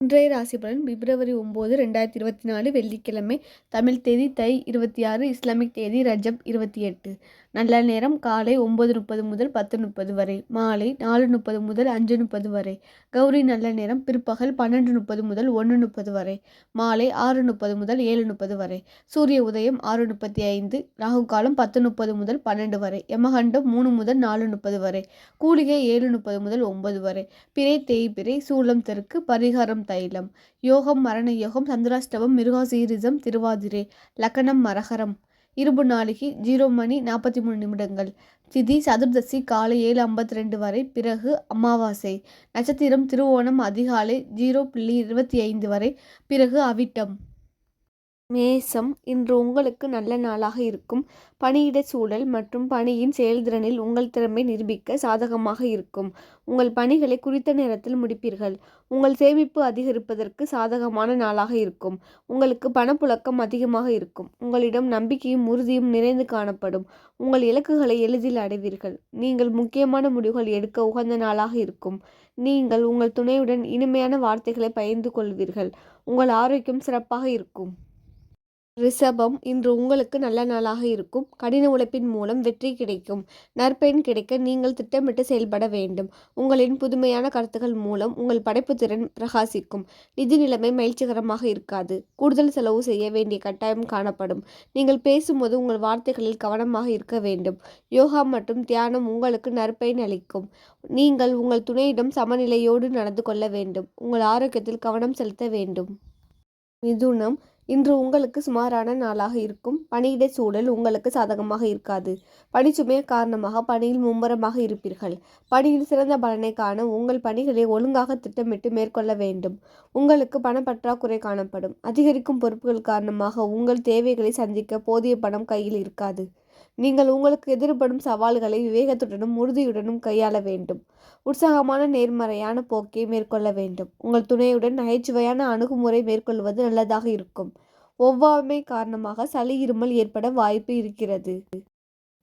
இன்றைய ராசி பலன் பிப்ரவரி 9, 2024 வெள்ளிக்கிழமை. தமிழ் தேதி தை 26, இஸ்லாமிக் தேதி ரஜப் 28. நல்ல நேரம் காலை 9:30 முதல் 10:30 வரை, மாலை 4:30 முதல் 5:30 வரை. கௌரி நல்ல நேரம் பிற்பகல் 12:30 முதல் 1:30 வரை, மாலை 6:30 முதல் 7:30 வரை. சூரிய உதயம் 6:35, ராகு காலம் 10:30 முதல் 12 வரை, யமகண்டம் 3 முதல் 4:30 வரை, கூலிகை 7:30 முதல் 9 வரை. பிறை தேய்பிறை, சூலம் தெற்கு, பரிகாரம் தைலம். யோகம் மரண யோகம், சந்திராஷ்டமம், மிருகசீரிசம், திருவாதிரை. லக்னம் மரகரம். இருபு நாளிகை 0 மணி 43 நிமிடங்கள். திதி சதுர்தசி காலை 7:52 வரை, பிறகு அமாவாசை. நட்சத்திரம் திருவோணம் அதிகாலை 0:25 வரை, பிறகு அவிட்டம். மேசம். இன்று உங்களுக்கு நல்ல நாளாக இருக்கும். பணியிட சூழல் மற்றும் பணியின் செயல்திறனில் உங்கள் திறமை நிரூபிக்க சாதகமாக இருக்கும். உங்கள் பணிகளை குறித்த நேரத்தில் முடிப்பீர்கள். உங்கள் சேமிப்பு அதிகரிப்பதற்கு சாதகமான நாளாக இருக்கும். உங்களுக்கு பணப்புழக்கம் அதிகமாக இருக்கும். உங்களிடம் நம்பிக்கையும் உறுதியும் நிறைந்து காணப்படும். உங்கள் இலக்குகளை எளிதில் அடைவீர்கள். நீங்கள் முக்கியமான முடிவுகள் எடுக்க உகந்த நாளாக இருக்கும். நீங்கள் உங்கள் துணையுடன் இனிமையான வார்த்தைகளை பகிர்ந்து கொள்வீர்கள். உங்கள் ஆரோக்கியம் சிறப்பாக இருக்கும். ரிஷபம். இன்று உங்களுக்கு நல்ல நாளாக இருக்கும். கடின உழைப்பின் மூலம் வெற்றி கிடைக்கும். நற்பெயன் கிடைக்க நீங்கள் திட்டமிட்டு செயல்பட வேண்டும். உங்களின் புதுமையான கருத்துக்கள் மூலம் உங்கள் படைப்பு திறன் பிரகாசிக்கும். நிதி நிலைமை மகிழ்ச்சிகரமாக இருக்காது. கூடுதல் செலவு செய்ய வேண்டிய கட்டாயம் காணப்படும். நீங்கள் பேசும்போது உங்கள் வார்த்தைகளில் கவனமாக இருக்க வேண்டும். யோகா மற்றும் தியானம் உங்களுக்கு நற்பெயன் அளிக்கும். நீங்கள் உங்கள் துணையிடம் சமநிலையோடு நடந்து கொள்ள வேண்டும். உங்கள் ஆரோக்கியத்தில் கவனம் செலுத்த வேண்டும். மிதுனம். இன்று உங்களுக்கு சுமாரான நாளாக இருக்கும். பணியிட சூழல் உங்களுக்கு சாதகமாக இருக்காது. பணிச்சுமை காரணமாக பணியில் மும்முரமாக இருப்பீர்கள். பணியில் சிறந்த பலனை காண உங்கள் பணிகளை ஒழுங்காக திட்டமிட்டு மேற்கொள்ள வேண்டும். உங்களுக்கு பணப்பற்றாக்குறை காணப்படும். அதிகரிக்கும் பொறுப்புகள் காரணமாக உங்கள் தேவைகளை சந்திக்க போதிய பணம் கையில் இருக்காது. நீங்கள் உங்களுக்கு எதிர்படும் சவால்களை விவேகத்துடனும் உறுதியுடனும் கையாள வேண்டும். உற்சாகமான நேர்மறையான போக்கை மேற்கொள்ள வேண்டும். உங்கள் துணையுடன் நகைச்சுவையான அணுகுமுறை மேற்கொள்வது நல்லதாக இருக்கும். ஒவ்வாமை காரணமாக சளி இருமல் ஏற்பட வாய்ப்பு இருக்கிறது.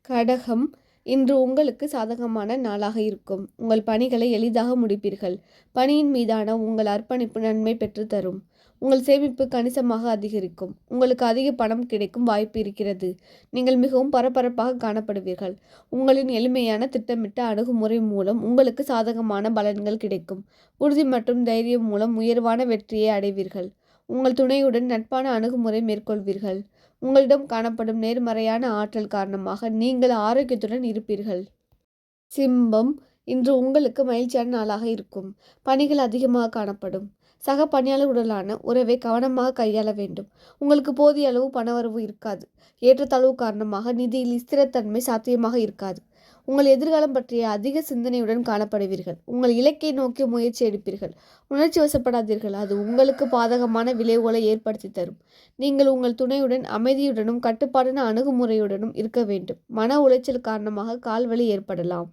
கடகம். இன்று உங்களுக்கு சாதகமான நாளாக இருக்கும். உங்கள் பணிகளை எளிதாக முடிப்பீர்கள். பணியின் மீதான உங்கள் அர்ப்பணிப்பு நன்மை பெற்று தரும். உங்கள் சேமிப்பு கணிசமாக அதிகரிக்கும். உங்களுக்கு அதிக பணம் கிடைக்கும் வாய்ப்பு இருக்கிறது. நீங்கள் மிகவும் பரபரப்பாக காணப்படுவீர்கள். உங்களின் எளிமையான திட்டமிட்ட அணுகுமுறை மூலம் உங்களுக்கு சாதகமான பலன்கள் கிடைக்கும். உறுதி மற்றும் தைரியம் மூலம் உயர்வான வெற்றியை அடைவீர்கள். உங்கள் துணையுடன் நட்பான அணுகுமுறை மேற்கொள்வீர்கள். உங்களிடம் காணப்படும் நேர்மறையான ஆற்றல் காரணமாக நீங்கள் ஆரோக்கியத்துடன் இருப்பீர்கள். சிம்பம். இன்று உங்களுக்கு மகிழ்ச்சியான நாளாக இருக்கும். பணிகள் அதிகமாக காணப்படும். சக பணியாளர்களுடனான உறவை கவனமாக கையாள வேண்டும். உங்களுக்கு போதிய அளவு பணவரவு இருக்காது. ஏற்றத்தாழ்வு காரணமாக நிதியில் ஸ்திரத்தன்மை சாத்தியமாக இருக்காது. உங்கள் எதிர்காலம் பற்றிய அதிக சிந்தனையுடன் காணப்படுவீர்கள். உங்கள் இலக்கை நோக்கி முயற்சி எடுப்பீர்கள். உணர்ச்சி வசப்படாதீர்கள். அது உங்களுக்கு பாதகமான விளைவுகளை ஏற்படுத்தி தரும். நீங்கள் உங்கள் துணையுடன் அமைதியுடனும் கட்டுப்பாடான அணுகுமுறையுடனும் இருக்க வேண்டும். மன உளைச்சல் காரணமாக கால்வலி ஏற்படலாம்.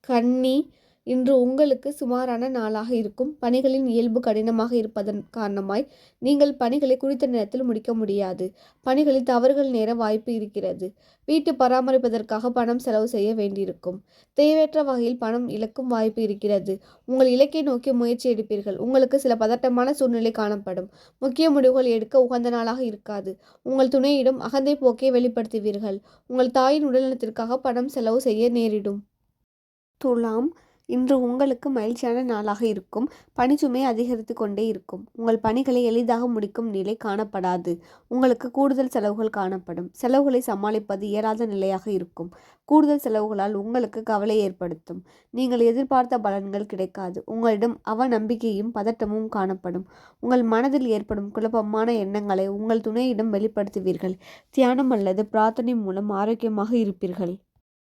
கன்னி. இன்று உங்களுக்கு சுமாரான நாளாக இருக்கும். பணிகளின் இயல்பு கடினமாக இருப்பதன் காரணமாய் நீங்கள் பணிகளை குறித்த நேரத்தில் முடிக்க முடியாது. பணிகளில் தவறுகள் நேர வாய்ப்பு இருக்கிறது. வீட்டு பராமரிப்பதற்காக பணம் செலவு செய்ய வேண்டியிருக்கும். தேவையற்ற வகையில் பணம் இழக்கும் வாய்ப்பு இருக்கிறது. உங்கள் இலக்கை நோக்கி முயற்சி எடுப்பீர்கள். உங்களுக்கு சில பதட்டமான சூழ்நிலை காணப்படும். முக்கிய முடிவுகள் எடுக்க உகந்த நாளாக இருக்காது. உங்கள் துணையிடம் அகந்தை போக்கை வெளிப்படுத்துவீர்கள். உங்கள் தாயின் உடல்நலத்திற்காக பணம் செலவு செய்ய நேரிடும். துலாம். இன்று உங்களுக்கு மகிழ்ச்சியான நாளாக இருக்கும். பணிச்சுமை அதிகரித்து கொண்டே இருக்கும். உங்கள் பணிகளை எளிதாக முடிக்கும் நிலை காணப்படாது. உங்களுக்கு கூடுதல் செலவுகள் காணப்படும். செலவுகளை சமாளிப்பது இயலாத நிலையாக இருக்கும். கூடுதல் செலவுகளால் உங்களுக்கு கவலை ஏற்படுத்தும். நீங்கள் எதிர்பார்த்த பலன்கள் கிடைக்காது. உங்களிடம் அவநம்பிக்கையும் பதட்டமும் காணப்படும். உங்கள் மனதில் ஏற்படும் குழப்பமான எண்ணங்களை உங்கள் துணையிடம் வெளிப்படுத்துவீர்கள். தியானம் அல்லது பிரார்த்தனை மூலம் ஆரோக்கியமாக இருப்பீர்கள்.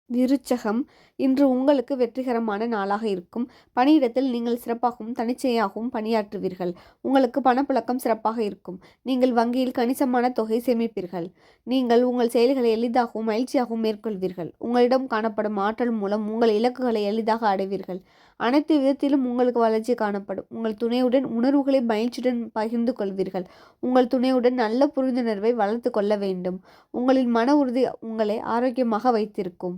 விருச்சகம். இன்று உங்களுக்கு வெற்றிகரமான நாளாக இருக்கும். பணியிடத்தில் நீங்கள் சிறப்பாகவும் தனிச்சையாகவும் பணியாற்றுவீர்கள். உங்களுக்கு பணப்புழக்கம் சிறப்பாக இருக்கும். நீங்கள் வங்கியில் கணிசமான தொகை சேமிப்பீர்கள். நீங்கள் உங்கள் செயல்களை எளிதாகவும் மகிழ்ச்சியாகவும் மேற்கொள்வீர்கள். உங்களிடம் காணப்படும் ஆற்றல் மூலம் உங்கள் இலக்குகளை எளிதாக அடைவீர்கள். அனைத்து விதத்திலும் உங்களுக்கு வளர்ச்சி காணப்படும். உங்கள் துணையுடன் உணர்வுகளை மகிழ்ச்சியுடன் பகிர்ந்து கொள்வீர்கள். உங்கள் துணையுடன் நல்ல புரிந்துணர்வை வளர்த்து கொள்ள வேண்டும். உங்களின் மன உறுதி உங்களை ஆரோக்கியமாக வைத்திருக்கும்.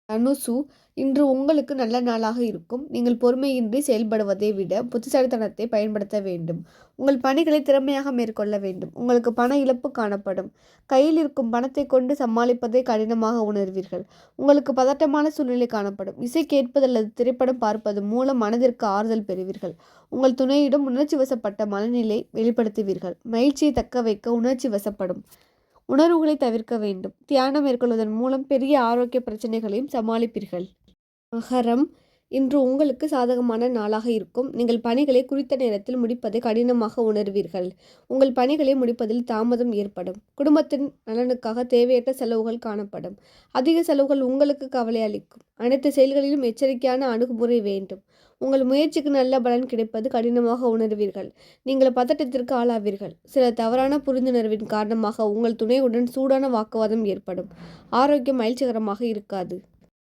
தனுசு, இன்று உங்களுக்கு நல்ல நாளாக இருக்கும். நீங்கள் பொறுமையின்றி செயல்படுவதை விட புத்திசாலித்தனத்தை பயன்படுத்த வேண்டும். உங்கள் பணிகளை திறமையாக மேற்கொள்ள வேண்டும். உங்களுக்கு பண இழப்பு காணப்படும். கையில் இருக்கும் பணத்தை கொண்டு சமாளிப்பதை கடினமாக உணர்வீர்கள். உங்களுக்கு பதட்டமான சூழ்நிலை காணப்படும். இசை கேட்பது அல்லது திரைப்படம் பார்ப்பது மூலம் மனதிற்கு ஆறுதல் பெறுவீர்கள். உங்கள் துணையிடம் உணர்ச்சி வசப்பட்ட மனநிலை வெளிப்படுத்துவீர்கள். மகிழ்ச்சியை தக்க வைக்க உணர்ச்சி வசப்படும் உணர்வுகளை தவிர்க்க வேண்டும். தியானம் மேற்கொள்வதன் மூலம் பெரிய ஆரோக்கிய பிரச்சனைகளையும் சமாளிப்பீர்கள். மகரம், இன்று உங்களுக்கு சாதகமான நாளாக இருக்கும். நீங்கள் பணிகளை குறித்த நேரத்தில் முடிப்பதை கடினமாக உணர்வீர்கள். உங்கள் பணிகளை முடிப்பதில் தாமதம் ஏற்படும். குடும்பத்தின் நலனுக்காக தேவையற்ற செலவுகள் காணப்படும். அதிக செலவுகள் உங்களுக்கு கவலை அளிக்கும். அனைத்து செயல்களிலும் எச்சரிக்கையான அணுகுமுறை வேண்டும். உங்கள் முயற்சிக்கு நல்ல பலன் கிடைப்பது கடினமாக உணர்வீர்கள். நீங்கள் பதட்டத்திற்கு ஆளாவீர்கள். சில தவறான புரிந்துணர்வின் காரணமாக உங்கள் துணையுடன் சூடான வாக்குவாதம் ஏற்படும். ஆரோக்கியம் மகிழ்ச்சிகரமாக இருக்காது.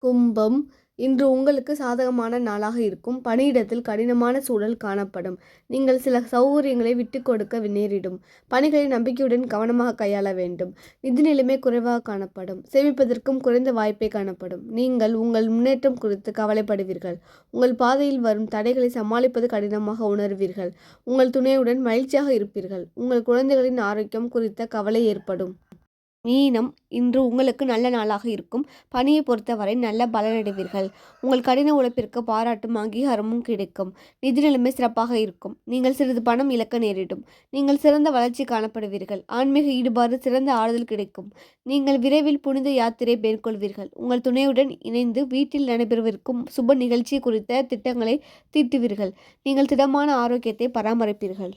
கும்பம், இன்று உங்களுக்கு சாதகமான நாளாக இருக்கும். பணியிடத்தில் கடினமான சூழல் காணப்படும். நீங்கள் சில சௌகரியங்களை விட்டு கொடுக்க நேரிடும். பணிகளை நம்பிக்கையுடன் கவனமாக கையாள வேண்டும். நிதி நிலைமை குறைவாக காணப்படும். சேமிப்பதற்கும் குறைந்த வாய்ப்பே காணப்படும். நீங்கள் உங்கள் முன்னேற்றம் குறித்து கவலைப்படுவீர்கள். உங்கள் பாதையில் வரும் தடைகளை சமாளிப்பது கடினமாக உணர்வீர்கள். உங்கள் துணையுடன் மகிழ்ச்சியாக இருப்பீர்கள். உங்கள் குழந்தைகளின் ஆரோக்கியம் குறித்த கவலை ஏற்படும். மீனம், இன்று உங்களுக்கு நல்ல நாளாக இருக்கும். பணியை பொறுத்தவரை நல்ல பலனடைவீர்கள். உங்கள் கடின உழைப்பிற்கு பாராட்டும் அங்கீகாரமும் கிடைக்கும். நிதி நிலைமை சிறப்பாக இருக்கும். நீங்கள் சிறிது பணம் இழக்க நேரிடும். நீங்கள் சிறந்த வளர்ச்சி காணப்படுவீர்கள். ஆன்மீக ஈடுபாடு சிறந்த ஆறுதல் கிடைக்கும். நீங்கள் விரைவில் புனித யாத்திரை மேற்கொள்வீர்கள். உங்கள் துணையுடன் இணைந்து வீட்டில் நடைபெறவிருக்கும் சுப நிகழ்ச்சி குறித்த திட்டங்களை தீட்டுவீர்கள். நீங்கள் திடமான ஆரோக்கியத்தை பராமரிப்பீர்கள்.